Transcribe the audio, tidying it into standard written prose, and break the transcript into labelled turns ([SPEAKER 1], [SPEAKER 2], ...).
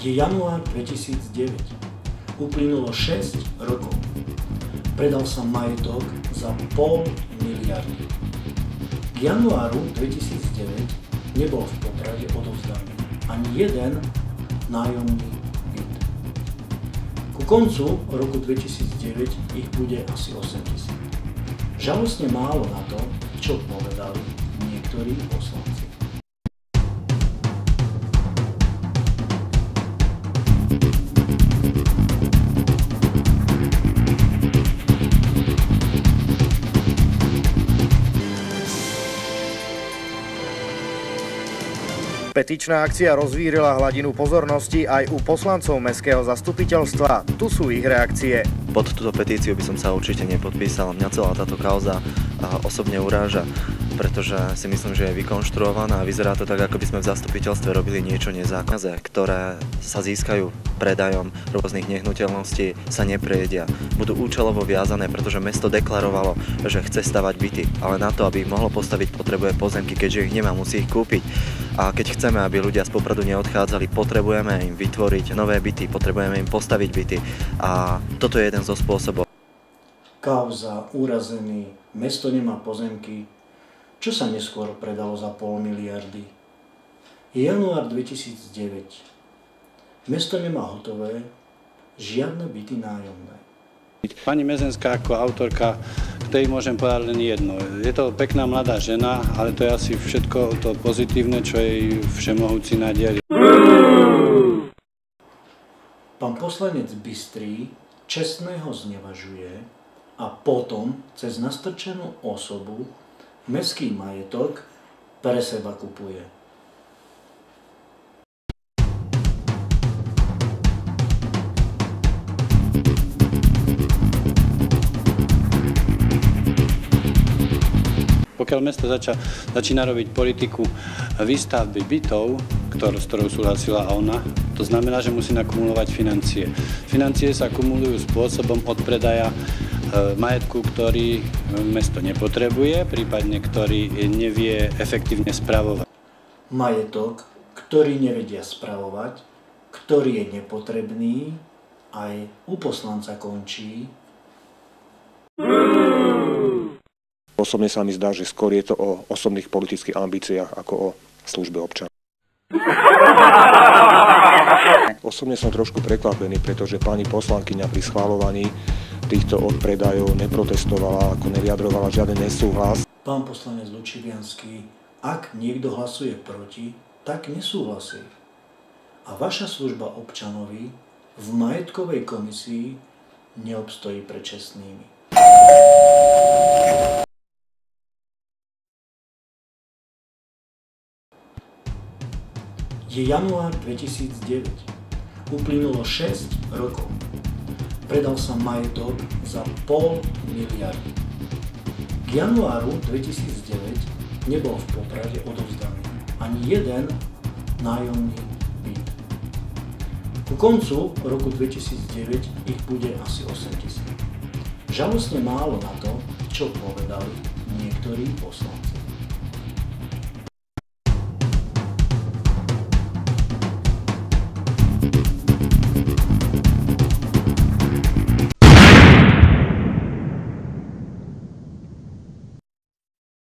[SPEAKER 1] Je január 2009. Uplynulo 6 rokov. Predal sa majetok za 0,5 miliardy. K januáru 2009 nebol v Poprade odovzdaný ani jeden nájomný byt. Ku koncu roku 2009 ich bude asi 8 000. Žalostne málo na to, čo povedali niektorí poslanci.
[SPEAKER 2] Petičná akcia rozvírila hladinu pozornosti aj u poslancov mestského zastupiteľstva. Tu sú ich reakcie.
[SPEAKER 3] Pod túto petíciu by som sa určite nepodpísal. Mňa celá táto kauza osobne uráža, pretože si myslím, že je vykonštruovaná a vyzerá to tak, ako by sme v zastupiteľstve robili niečo nezákonné, ktoré sa získajú predajom rôznych nehnuteľností, sa neprejedia. Budú účelovo viazané, pretože mesto deklarovalo, že chce stavať byty, ale na to, aby ich mohlo postaviť, potrebuje pozemky, keďže ich nemá, musí ich kúpiť. A keď chceme, aby ľudia z Popradu neodchádzali, potrebujeme im vytvoriť nové byty, potrebujeme im postaviť byty a toto je jeden zo spôsobov.
[SPEAKER 1] Kauza, urazený, mesto nemá pozemky, čo sa neskôr predalo za 0,5 miliardy. Je január 2009. Mesto nemá hotové žiadne byty nájomné.
[SPEAKER 4] Pani Mezenská ako autorka, k tej môžem povedať len jedno. Je to pekná mladá žena, ale to je asi všetko to pozitívne, čo jej všemohúci nadiali.
[SPEAKER 1] Pán poslanec Bystrý čestného znevažuje a potom cez nastrčenú osobu mestský majetok pre seba kupuje.
[SPEAKER 4] Pokiaľ mesto začína robiť politiku výstavby bytov, s ktorou súhlasila ona, to znamená, že musí nakumulovať financie. Financie sa kumulujú spôsobom od predaja majetku, ktorý mesto nepotrebuje, prípadne ktorý nevie efektívne spravovať.
[SPEAKER 1] Majetok, ktorý nevedia spravovať, ktorý je nepotrebný, aj u poslanca končí.
[SPEAKER 5] Osobne sa mi zdá, že skôr je to o osobných politických ambíciách ako o službe občanov. Osobne som trošku prekvapený, pretože pani poslankyňa pri schvaľovaní týchto odpredajov neprotestovala, ako nevyjadrovala žiaden nesúhlas.
[SPEAKER 1] Pán poslanec Lučiviansky, ak niekto hlasuje proti, tak nesúhlasí. A vaša služba občanovi v majetkovej komisii neobstojí pred čestnými. Je január 2009. Uplynulo 6 rokov. Predal sa majetok za 0,5 miliardy. K januáru 2009 nebol v Poprade odovzdaný ani jeden nájomný byt. Ku koncu roku 2009 ich bude asi 8 000. Žalostne málo na to, čo povedali niektorí poslanci.